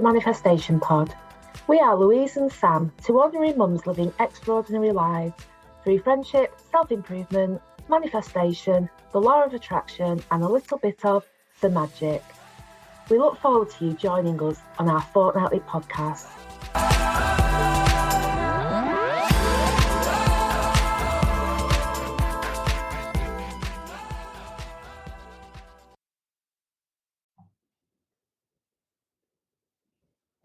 Manifestation Pod. We are Louise and Sam, two ordinary mums living extraordinary lives through friendship, self-improvement, manifestation, the law of attraction, and a little bit of the magic. We look forward to you joining us on our fortnightly podcast.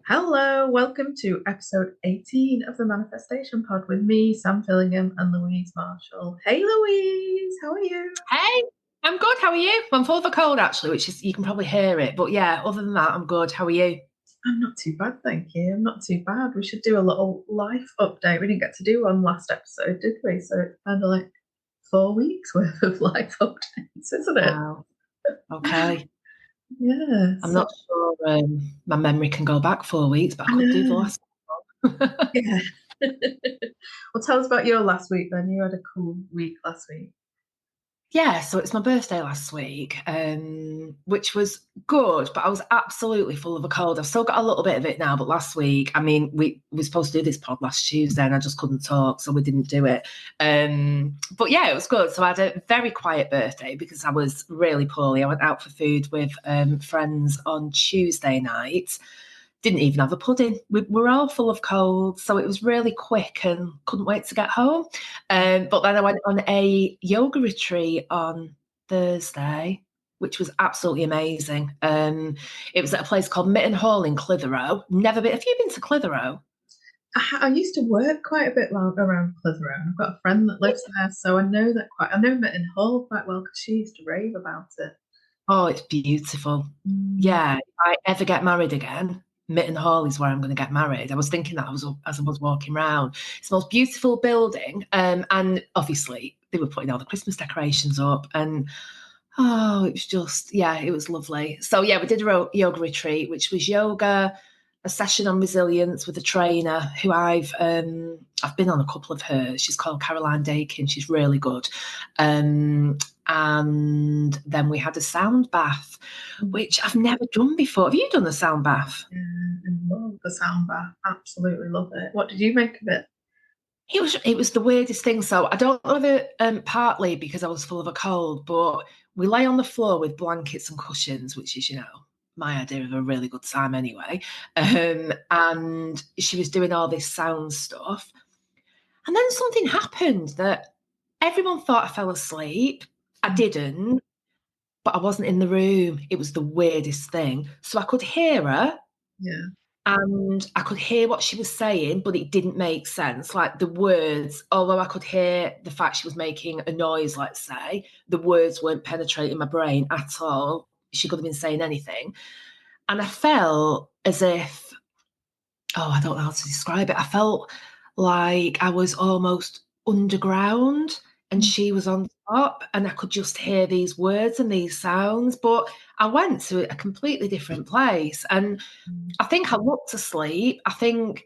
Hello, welcome to episode 18 of the Manifestation Pod with me, Sam Fillingham, and Louise Marshall. Hey Louise, how are you? Hey, I'm good. How are you? I'm full of a cold actually, which is, you can probably hear it. But yeah, other than that, I'm good. How are you? I'm not too bad, thank you. I'm not too bad. We should do a little life update. We didn't get to do one last episode, did we? So it's kind of like 4 weeks worth of life updates, isn't it? Wow. Okay. Yeah. I'm not sure my memory can go back 4 weeks, but I could do the last one. Yeah. Well, tell us about your last week then. You had a cool week last week. Yeah, so it's my birthday last week, which was good, but I was absolutely full of a cold. I've still got a little bit of it now, but last week, I mean, we were supposed to do this pod last Tuesday and I just couldn't talk, so we didn't do it. But yeah, it was good. So I had a very quiet birthday because I was really poorly. I went out for food with friends on Tuesday night. Didn't even have a pudding. We were all full of cold, so it was really quick and couldn't wait to get home. But then I went on a yoga retreat on Thursday, which was absolutely amazing. It was at a place called Mitten Hall in Clitheroe. Never been. Have you been to Clitheroe? I used to work quite a bit around Clitheroe. I've got a friend that lives there, so I know Mitten Hall quite well because she used to rave about it. Oh, it's beautiful. Yeah, if I ever get married again, Mitten Hall is where I'm going to get married. I was thinking that as I was walking around. It's the most beautiful building, and obviously they were putting all the Christmas decorations up, and it was just, yeah, it was lovely. So yeah, we did a yoga retreat, which was yoga, a session on resilience with a trainer who I've been on a couple of hers. She's called Caroline Dakin. She's really good. And then we had a sound bath, which I've never done before. Have you done a sound bath? Yeah, I love the sound bath. Absolutely love it. What did you make of it? It was the weirdest thing. So I don't know if partly because I was full of a cold, but we lay on the floor with blankets and cushions, which is, my idea of a really good time anyway. And she was doing all this sound stuff. And then something happened that everyone thought I fell asleep. I didn't, but I wasn't in the room. It was the weirdest thing. So I could hear her. Yeah. And I could hear what she was saying, but it didn't make sense. Like the words, although I could hear the fact she was making a noise, let's say, the words weren't penetrating my brain at all. She could have been saying anything. And I felt as if, I don't know how to describe it. I felt like I was almost underground and she was on top, and I could just hear these words and these sounds. But I went to a completely different place. And I think I looked asleep. I think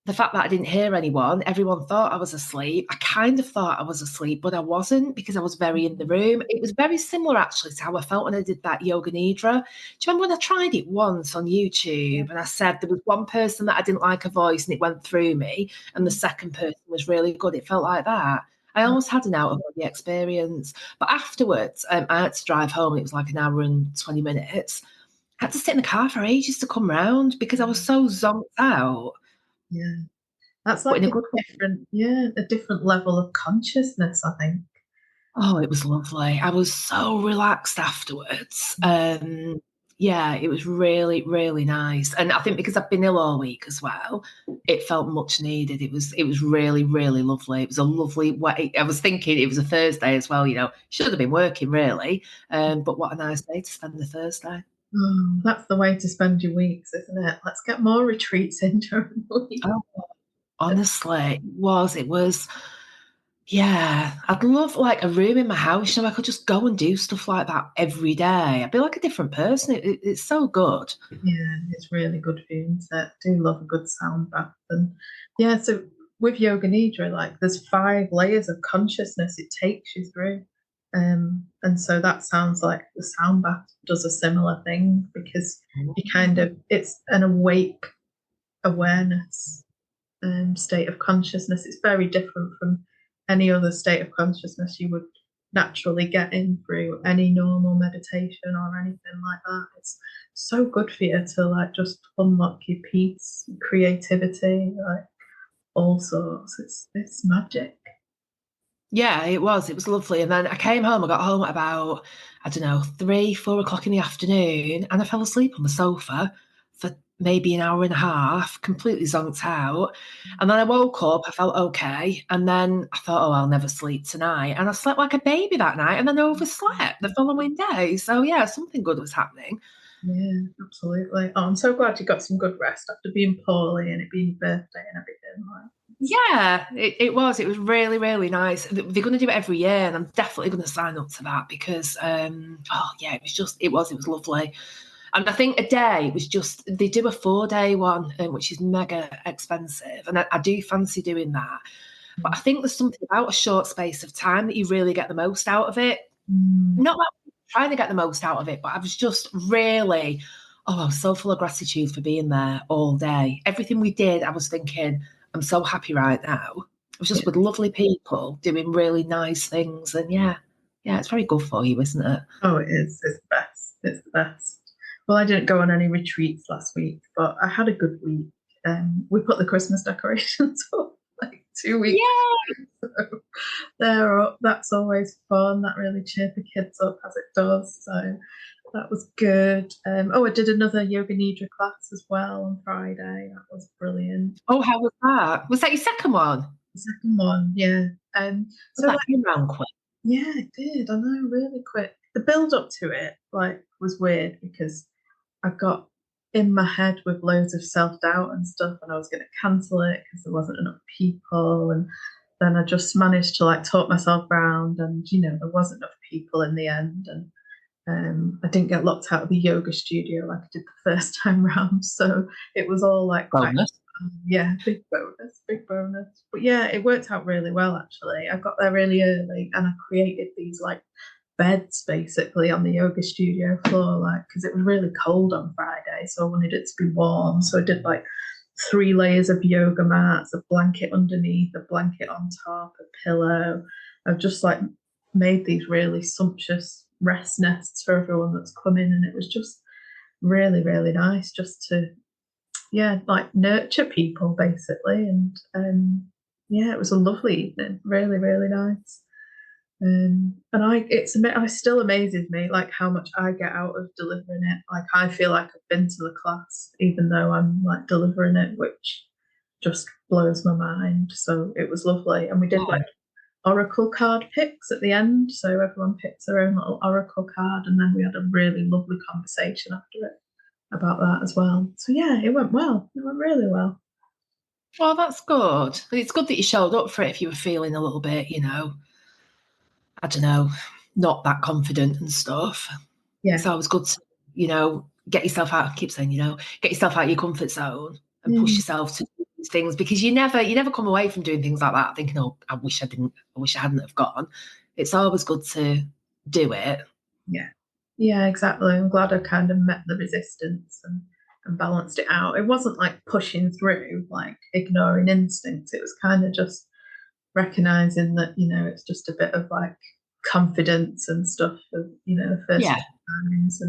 the fact that I didn't hear anyone, everyone thought I was asleep. I kind of thought I was asleep, but I wasn't because I was very in the room. It was very similar actually to how I felt when I did that yoga nidra. Do you remember when I tried it once on YouTube and I said there was one person that I didn't like a voice and it went through me, and the second person was really good? It felt like that. I almost had an out-of-body experience. But afterwards, I had to drive home. It was like an hour and 20 minutes. I had to sit in the car for ages to come round because I was so zonked out. Yeah. That's like a different level of consciousness, I think. Oh, it was lovely. I was so relaxed afterwards. Yeah, it was really, really nice. And I think because I've been ill all week as well, it felt much needed. It was really, really lovely. It was a lovely way. I was thinking it was a Thursday as well, should have been working really. But what a nice day to spend the Thursday. Oh, that's the way to spend your weeks, isn't it? Let's get more retreats in during the week. Oh, honestly, it was. Yeah, I'd love like a room in my house. I could just go and do stuff like that every day. I'd be like a different person. It's so good. Yeah, it's really good for you. I do love a good sound bath. And yeah, so with yoga nidra, like there's 5 layers of consciousness it takes you through. And so that sounds like the sound bath does a similar thing, because you kind of, it's an awake awareness state of consciousness. It's very different from any other state of consciousness you would naturally get in through any normal meditation or anything like that. It's so good for you to like just unlock your peace, creativity, like all sorts. It's magic. Yeah, it was lovely. And then I came home, I got home at about, I don't know, 3, 4 o'clock in the afternoon, and I fell asleep on the sofa for maybe an hour and a half, completely zonked out. And then I woke up, I felt okay. And then I thought, oh, I'll never sleep tonight. And I slept like a baby that night and then overslept the following day. So yeah, something good was happening. Yeah, absolutely. Oh, I'm so glad you got some good rest after being poorly and it being your birthday and everything. Like, Yeah, it was. It was really, really nice. They're going to do it every year, and I'm definitely going to sign up to that because, oh yeah, it was lovely. And I think a day was just, they do a 4-day one, which is mega expensive, and I do fancy doing that. But I think there's something about a short space of time that you really get the most out of it. Not that I'm trying to get the most out of it, but I was just really, I was so full of gratitude for being there all day. Everything we did, I was thinking, I'm so happy right now. It was just yeah. with lovely people doing really nice things. And yeah, it's very good for you, isn't it? Oh, it is. It's the best. It's the best. Well, I didn't go on any retreats last week, but I had a good week. We put the Christmas decorations up like 2 weeks. Yeah. So they're up. That's always fun. That really cheered the kids up as it does. So that was good. I did another yoga nidra class as well on Friday. That was brilliant. Oh, how was that? Was that your second one? The second one, yeah. So that came round quick. Yeah, it did. I know, really quick. The build up to it, like, was weird because I got in my head with loads of self doubt and stuff, and I was going to cancel it because there wasn't enough people. And then I just managed to like talk myself around, and there wasn't enough people in the end. And I didn't get locked out of the yoga studio like I did the first time round. So it was all like quite, yeah, big bonus. But yeah, it worked out really well actually. I got there really early and I created these like beds basically on the yoga studio floor, like, because it was really cold on Friday, so I wanted it to be warm. So I did like 3 layers of yoga mats, a blanket underneath, a blanket on top, a pillow. I've just like made these really sumptuous rest nests for everyone that's come in, and it was just really, really nice just to like nurture people basically. And it was a lovely evening, really, really nice. And it still amazes me like how much I get out of delivering it. Like I feel like I've been to the class even though I'm like delivering it, which just blows my mind. So it was lovely, and we did like oracle card picks at the end, so everyone picked their own little oracle card, and then we had a really lovely conversation after it about that as well. So yeah, it went well. It went really well. Well, that's good. It's good that you showed up for it if you were feeling a little bit, I don't know, not that confident and stuff. Yeah. It's always good to, get yourself out. I keep saying, get yourself out of your comfort zone and push yourself to do these things, because you never come away from doing things like that thinking, oh, I wish I hadn't have gone. It's always good to do it. Yeah, exactly. I'm glad I kind of met the resistance and balanced it out. It wasn't like pushing through, like ignoring instincts. It was kind of just recognizing that, it's just a bit of like confidence and stuff of, the first times,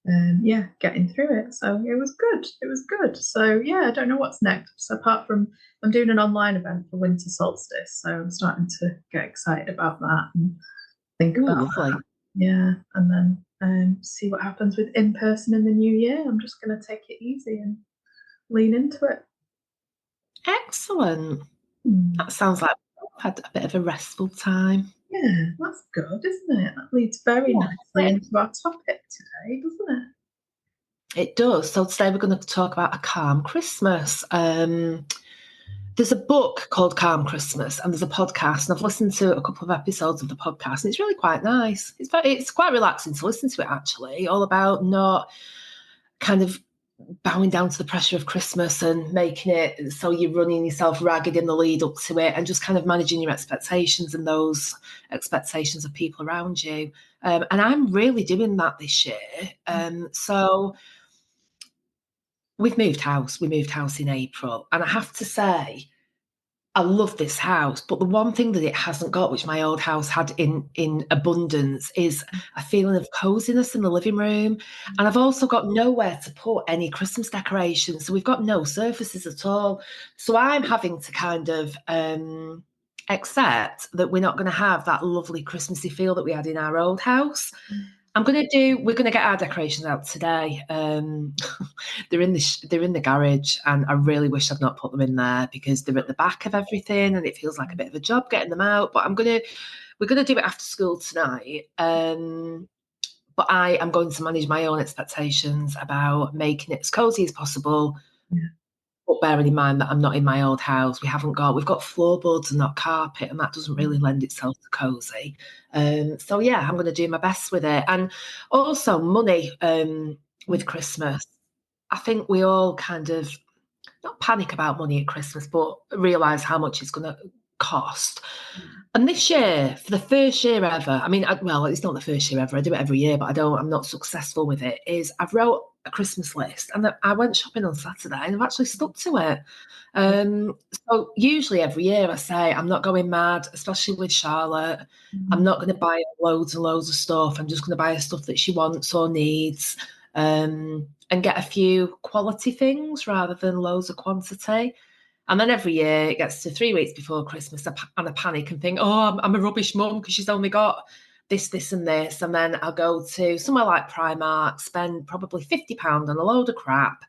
and getting through it. So it was good. It was good. So yeah, I don't know what's next. So apart from, I'm doing an online event for winter solstice, so I'm starting to get excited about that and think about that. Yeah, and then see what happens with in person in the new year. I'm just going to take it easy and lean into it. Excellent. That sounds like I've had a bit of a restful time. Yeah, that's good, isn't it? That leads very nicely into our topic today, doesn't it? It does. So today we're going to talk about a calm Christmas. There's a book called Calm Christmas, and there's a podcast, and I've listened to a couple of episodes of the podcast, and it's really quite nice. It's quite relaxing to listen to it, actually, all about not kind of bowing down to the pressure of Christmas and making it so you're running yourself ragged in the lead up to it, and just kind of managing your expectations and those expectations of people around you. And I'm really doing that this year. So we moved house in April, and I have to say, I love this house, but the one thing that it hasn't got, which my old house had in abundance, is a feeling of coziness in the living room. And I've also got nowhere to put any Christmas decorations, so we've got no surfaces at all. So I'm having to kind of accept that we're not going to have that lovely Christmassy feel that we had in our old house. We're gonna get our decorations out today. They're in the garage, and I really wish I'd not put them in there because they're at the back of everything, and it feels like a bit of a job getting them out. But we're gonna do it after school tonight. But I am going to manage my own expectations about making it as cozy as possible. Yeah. But bearing in mind that I'm not in my old house, we've got floorboards and not carpet, and that doesn't really lend itself to cozy. So yeah, I'm going to do my best with it. And also money with Christmas. I think we all kind of not panic about money at Christmas, but realise how much it's going to cost. And this year, for the first year ever, I mean, well, it's not the first year ever. I do it every year, but I'm not successful with it. I've wrote a Christmas list, and I went shopping on Saturday, and I've actually stuck to it. So usually every year I say I'm not going mad, especially with Charlotte. I'm not going to buy loads and loads of stuff. I'm just going to buy her stuff that she wants or needs, and get a few quality things rather than loads of quantity. And then every year it gets to 3 weeks before Christmas, and I panic and think, oh, I'm a rubbish mum because she's only got this, and this. And then I'll go to somewhere like Primark, spend probably £50 on a load of crap.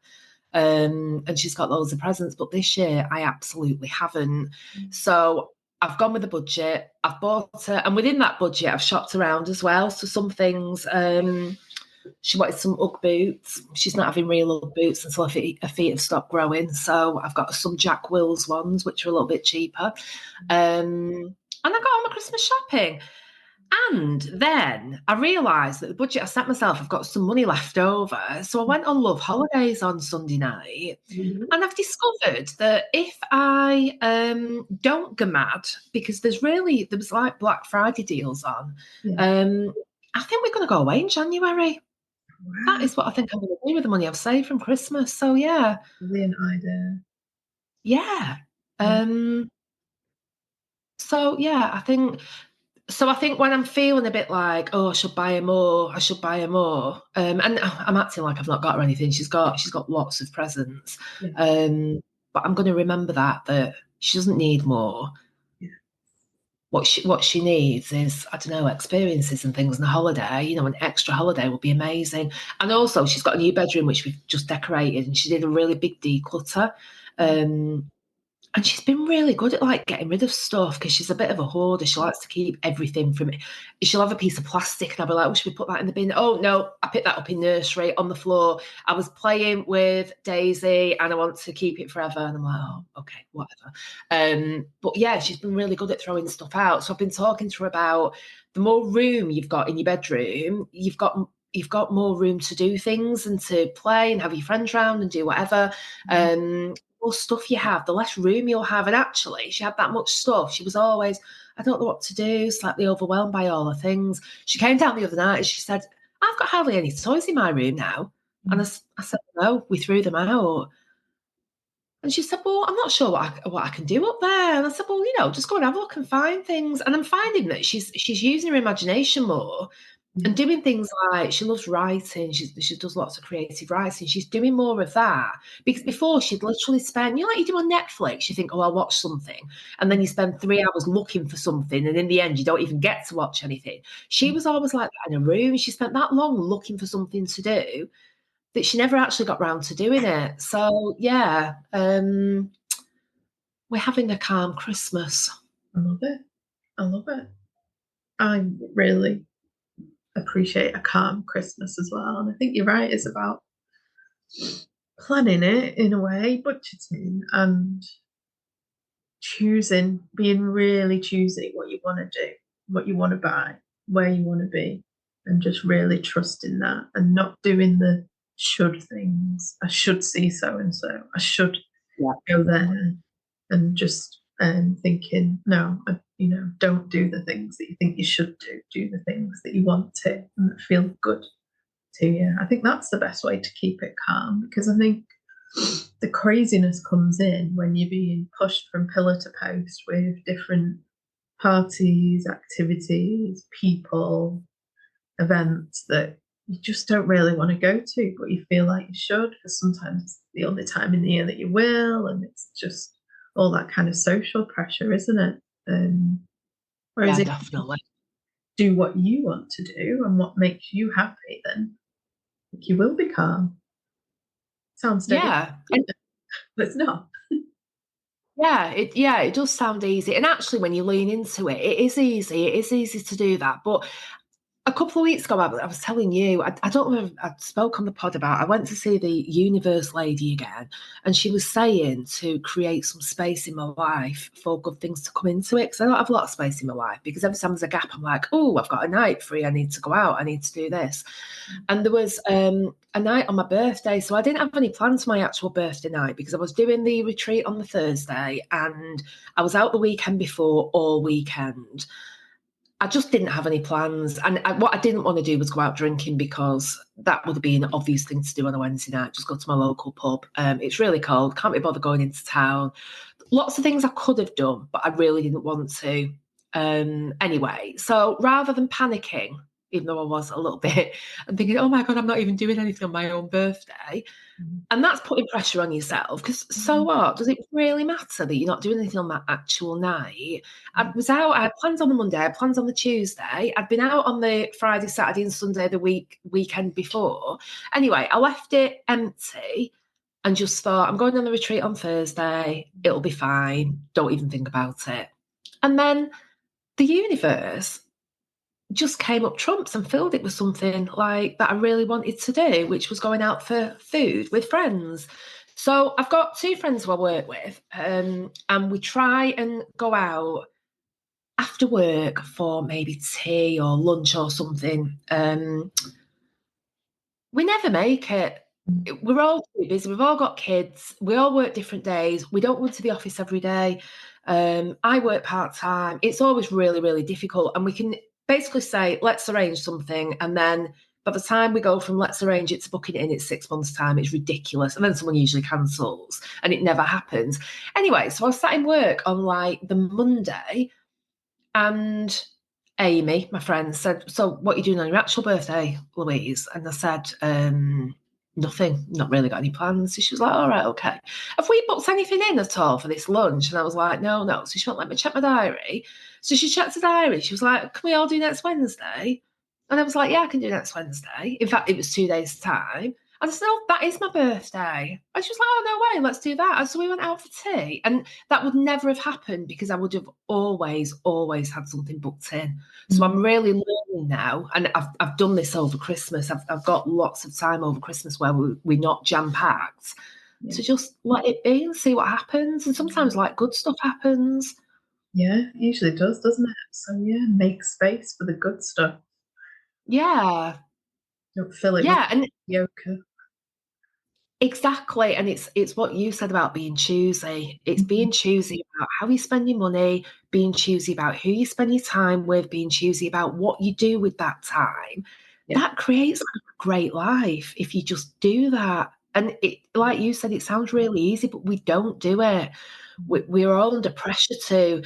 And she's got loads of presents. But this year I absolutely haven't. So I've gone with the budget. I've bought it. And within that budget, I've shopped around as well. So some things, she wanted some Ugg boots. She's not having real Ugg boots until her feet have stopped growing. So I've got some Jack Wills ones, which are a little bit cheaper. And I got all my Christmas shopping. And then I realised that the budget I set myself, I've got some money left over. So I went on Love Holidays on Sunday night. And I've discovered that if I don't go mad, because there was like Black Friday deals on, I think we're going to go away in January. Wow. That is what I think I'm going to do with the money I've saved from Christmas. So yeah. Brilliant idea. Yeah. So yeah, I think when I'm feeling a bit like, oh, I should buy her more. And I'm acting like I've not got her anything. She's got lots of presents. But I'm going to remember that she doesn't need more. What she needs is, I don't know, experiences and things, and a holiday. You know, an extra holiday would be amazing. And also, she's got a new bedroom which we've just decorated, and she did a really big declutter. And she's been really good at like getting rid of stuff because she's a bit of a hoarder. She likes to keep everything from it. She'll have a piece of plastic and I'll be like, oh, should we put that in the bin? Oh, no, I picked that up in nursery on the floor. I was playing with Daisy and I want to keep it forever. And I'm like, oh, okay, whatever. But yeah, she's been really good at throwing stuff out. So I've been talking to her about the more room you've got in your bedroom, you've got more room to do things and to play and have your friends round and do whatever. More stuff you have, the less room you'll have. And actually, she had that much stuff. She was always, I don't know what to do, slightly overwhelmed by all the things. She came down the other night and she said, I've got hardly any toys in my room now. And I said, no, we threw them out. And she said, well, I'm not sure what I can do up there. And I said, well, just go and have a look and find things. And I'm finding that she's using her imagination more. And doing things like, she loves writing. She does lots of creative writing. She's doing more of that. Because before she'd literally spend, like you do on Netflix, you think, oh, I'll watch something. And then you spend 3 hours looking for something. And in the end, you don't even get to watch anything. She was always like that in a room. She spent that long looking for something to do that she never actually got round to doing it. So, yeah, we're having a calm Christmas. I love it. I really appreciate a calm Christmas as well. And I think you're right, it's about planning it in a way, budgeting and being really choosing what you want to do, what you want to buy, where you want to be, and just really trusting that and not doing the should things. I should see so and so. I should Yeah. go there, and just thinking, no, don't do the things that you think you should do. Do the things that you want to and that feel good to you. I think that's the best way to keep it calm, because I think the craziness comes in when you're being pushed from pillar to post with different parties, activities, people, events that you just don't really want to go to, but you feel like you should, because sometimes it's the only time in the year that you will, and it's just all that kind of social pressure, isn't it? Whereas Yeah, if definitely. you do what you want to do and what makes you happy, then you will be calm. Sounds dead easy, Yeah. And but it's not. it does sound easy. And actually, when you lean into it, it is easy. It is easy to do that. But a couple of weeks ago, I was telling you, I don't know if I spoke on the pod about, I went to see the universe lady again, and she was saying to create some space in my life for good things to come into it, because I don't have a lot of space in my life, because every time there's a gap, I'm like, oh, I've got a night free, I need to go out, I need to do this. And there was a night on my birthday, so I didn't have any plans for my actual birthday night, because I was doing the retreat on the Thursday, and I was out the weekend before all weekend. I just didn't have any plans. And what I didn't want to do was go out drinking, because that would be an obvious thing to do on a Wednesday night, just go to my local pub. It's really cold, can't be bothered going into town. Lots of things I could have done, but I really didn't want to. Anyway, so rather than panicking, even though I was a little bit, I'm thinking, oh my God, I'm not even doing anything on my own birthday. And that's putting pressure on yourself, because so what? Does it really matter that you're not doing anything on that actual night? I was out, I had plans on the Monday, I had plans on the Tuesday. I'd been out on the Friday, Saturday, and Sunday the weekend before. Anyway, I left it empty and just thought, I'm going on the retreat on Thursday. It'll be fine. Don't even think about it. And then the universe just came up trumps and filled it with something like that I really wanted to do, which was going out for food with friends. So I've got two friends who I work with, and we try and go out after work for maybe tea or lunch or something. We never make it. We're all too busy. We've all got kids. We all work different days. We don't go to the office every day. I work part time. It's always really, really difficult. And we can basically say, let's arrange something. And then by the time we go from let's arrange it to booking it in, it's 6 months' time. It's ridiculous. And then someone usually cancels and it never happens. Anyway, so I was sat in work on like the Monday, and Amy, my friend, said, so what are you doing on your actual birthday, Louise? And I said, nothing, not really got any plans. So she was like, all right, okay. Have we booked anything in at all for this lunch? And I was like, no. So she won't let me check my diary. So she checked the diary. She was like, can we all do next Wednesday? And I was like, yeah, I can do next Wednesday. In fact, it was 2 days' time. I said, oh, that is my birthday. And she was like, oh, no way, let's do that. And so we went out for tea. And that would never have happened, because I would have always had something booked in. So I'm really learning now, and I've done this over Christmas. I've got lots of time over Christmas where we're not jam-packed, to just let it be and see what happens. And sometimes like good stuff happens. Yeah, it usually does, doesn't it? So yeah, make space for the good stuff. Yeah. Don't fill it Yeah, with and yoga. exactly. And it's what you said about being choosy. It's being choosy about how you spend your money, being choosy about who you spend your time with, being choosy about what you do with that time. Yeah. That creates a great life if you just do that. And it, like you said, it sounds really easy, but we don't do it. We're all under pressure to,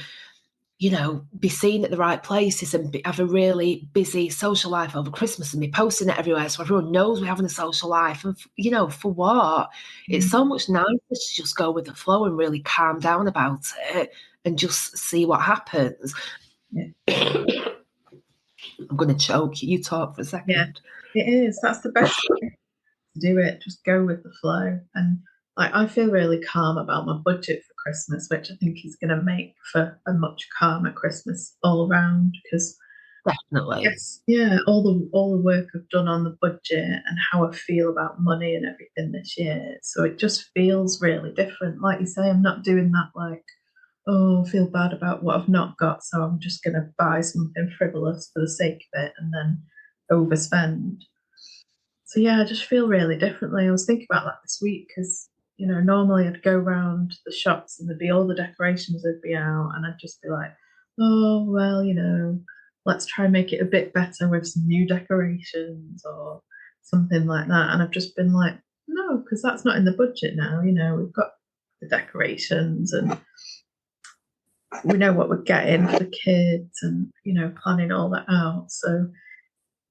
be seen at the right places and have a really busy social life over Christmas and be posting it everywhere so everyone knows we're having a social life. And, for what? It's so much nicer to just go with the flow and really calm down about it and just see what happens. Yeah. I'm going to choke. You talk for a second. Yeah, it is. That's the best way to do it. Just go with the flow. And I feel really calm about my budget for Christmas, which I think is going to make for a much calmer Christmas all around. Because Definitely. yes, yeah, all the work I've done on the budget and how I feel about money and everything this year. So it just feels really different. Like you say, I'm not doing that like, oh, I feel bad about what I've not got, so I'm just going to buy something frivolous for the sake of it and then overspend. So yeah, I just feel really differently. I was thinking about that this week because, you know, normally I'd go around the shops and there'd be all the decorations would be out, and I'd just be like, oh, well, you know, let's try and make it a bit better with some new decorations or something like that. And I've just been like, no, because that's not in the budget now. You know, we've got the decorations and we know what we're getting for the kids and, you know, planning all that out. So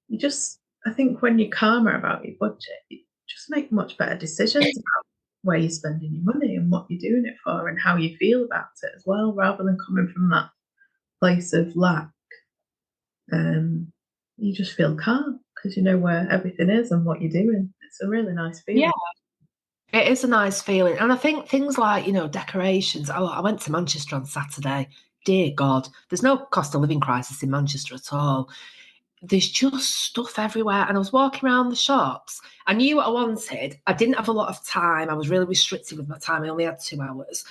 you just, I think when you're calmer about your budget, you just make much better decisions about where you're spending your money and what you're doing it for and how you feel about it as well, rather than coming from that place of lack. You just feel calm because you know where everything is and what you're doing. It's a really nice feeling. Yeah. It is a nice feeling. And I think things like, decorations. Oh, I went to Manchester on Saturday. Dear God, there's no cost of living crisis in Manchester at all. There's just stuff everywhere. And I was walking around the shops. I knew what I wanted. I didn't have a lot of time. I was really restricted with my time. I only had 2 hours.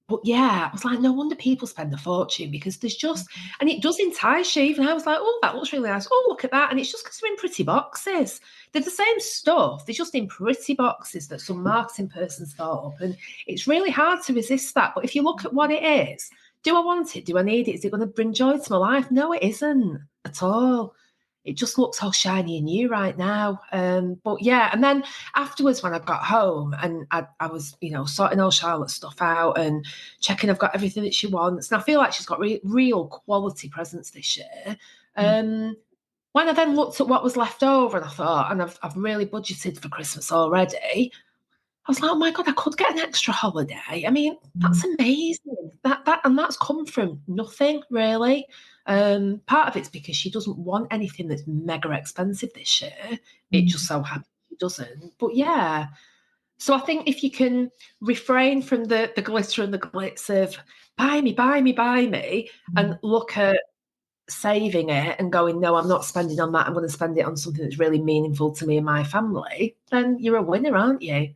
But yeah, I was like, no wonder people spend a fortune because there's just, and it does entice you. Even I was like, oh, that looks really nice. Oh, look at that. And it's just because they're in pretty boxes. They're the same stuff. They're just in pretty boxes that some marketing person's thought up. And it's really hard to resist that. But if you look at what it is, do I want it? Do I need it? Is it going to bring joy to my life? No, it isn't at all. It just looks all shiny and new right now. But yeah, and then afterwards when I got home and I was, sorting all Charlotte's stuff out and checking I've got everything that she wants. And I feel like she's got real quality presents this year. When I then looked at what was left over and I thought, and I've really budgeted for Christmas already, I was like, oh my God, I could get an extra holiday. I mean, that's amazing. And that's come from nothing really. Part of it's because she doesn't want anything that's mega expensive this year. It just so happens she doesn't. But yeah. So I think if you can refrain from the glitter and the glitz of buy me, buy me, buy me, and look at saving it and going, no, I'm not spending on that. I'm going to spend it on something that's really meaningful to me and my family, then you're a winner, aren't you?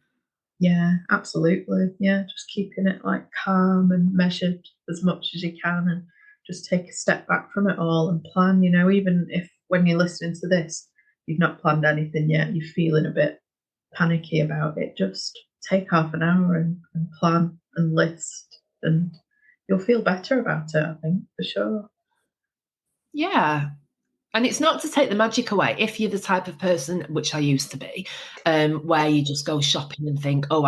Yeah, absolutely. Yeah, just keeping it like calm and measured as much as you can and just take a step back from it all and plan, you know, even if when you're listening to this, you've not planned anything yet, you're feeling a bit panicky about it, just take half an hour and plan and list and you'll feel better about it, I think, for sure. Yeah. And it's not to take the magic away. If you're the type of person, which I used to be, where you just go shopping and think, oh,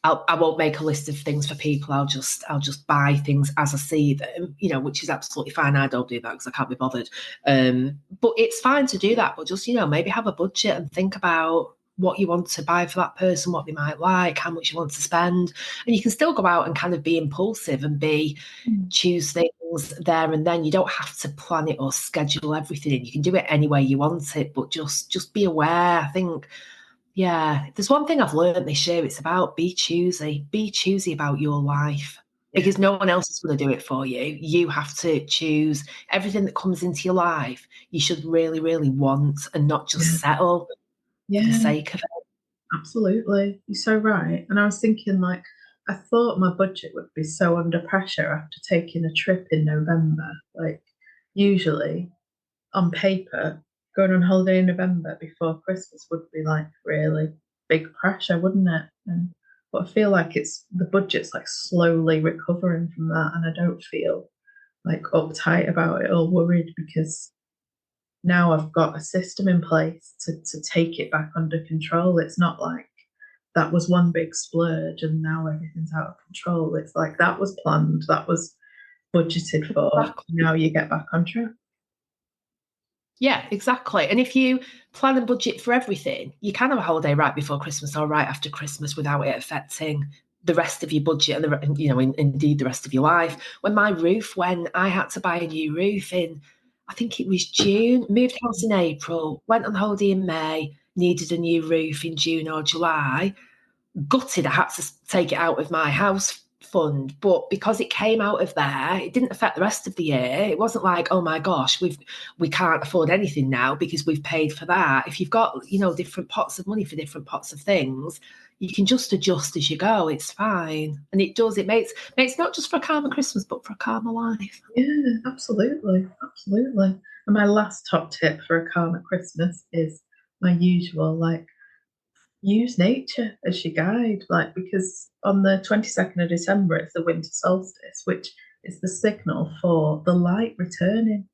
I won't make a list of things for people. I'll just buy things as I see them, which is absolutely fine. I don't do that because I can't be bothered. But it's fine to do that. But just, maybe have a budget and think about what you want to buy for that person, what they might like, how much you want to spend. And you can still go out and kind of be impulsive and choose things there and then. You don't have to plan it or schedule everything in. You can do it any way you want it, but just be aware. I think, yeah, there's one thing I've learned this year. It's about be choosy. Be choosy about your life because no one else is going to do it for you. You have to choose everything that comes into your life. You should really, really want and not just settle for the sake of it. Absolutely. You're so right. And I was thinking, like, I thought my budget would be so under pressure after taking a trip in November. Like, usually on paper, going on holiday in November before Christmas would be like really big pressure, wouldn't it? But I feel like it's the budget's like slowly recovering from that, and I don't feel like uptight about it or worried because now I've got a system in place to take it back under control. It's not like that was one big splurge and now everything's out of control. It's like that was planned, that was budgeted for. Exactly. Now you get back on track. Yeah, exactly. And if you plan and budget for everything, you can have a holiday right before Christmas or right after Christmas without it affecting the rest of your budget and indeed the rest of your life. When I had to buy a new roof in, I think it was June, moved house in April, went on holiday in May, needed a new roof in June or July. Gutted I had to take it out of my house fund, but because it came out of there, it didn't affect the rest of the year. It wasn't like, oh my gosh, we can't afford anything now because we've paid for that. If you've got different pots of money for different pots of things, you can just adjust as you go. It's fine, and it makes not just for a calmer Christmas but for a calmer life. Yeah, absolutely. And my last top tip for a calmer Christmas is my usual, like, use nature as your guide, like, because on the 22nd of December, it's the winter solstice, which is the signal for the light returning.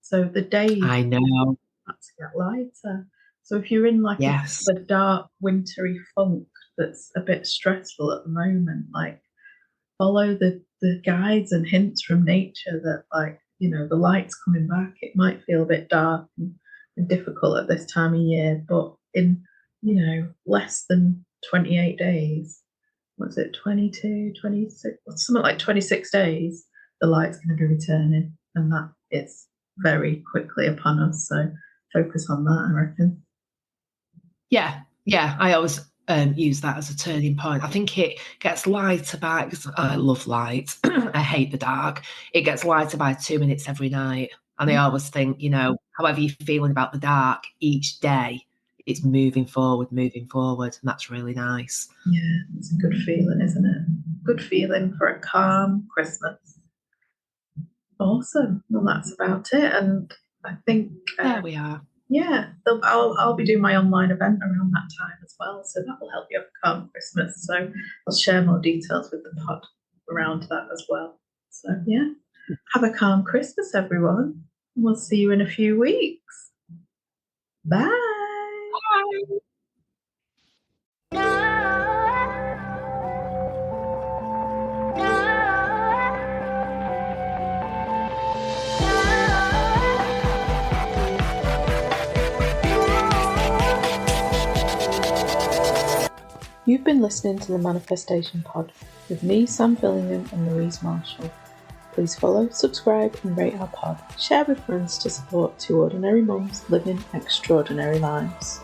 So the days I know. start to get lighter. So if you're in like Yes. a dark, wintry funk that's a bit stressful at the moment, like, follow the guides and hints from nature that, like, you know, the light's coming back. It might feel a bit dark and difficult at this time of year, but in, you know, less than 28 days, what's it, 22, 26, something like 26 days, the light's going to be returning, and that it's very quickly upon us. So focus on that, I reckon. Yeah, I always use that as a turning point. I think it gets lighter by, because I love light. I hate the dark. It gets lighter by 2 minutes every night. And I always think, you know, however you're feeling about the dark, each day it's moving forward. And that's really nice. Yeah, it's a good feeling, isn't it? Good feeling for a calm Christmas. Awesome. Well, that's about it. And I think There we are. yeah, I'll be doing my online event around that time as well, so that will help you have a calm Christmas. So I'll share more details with the pod around that as well. So yeah, have a calm Christmas, everyone. We'll see you in a few weeks. Bye. Bye. You've been listening to the Manifestation Pod with me, Sam Fillingham, and Louise Marshall. Please follow, subscribe, and rate our pod. Share with friends to support two ordinary mums living extraordinary lives.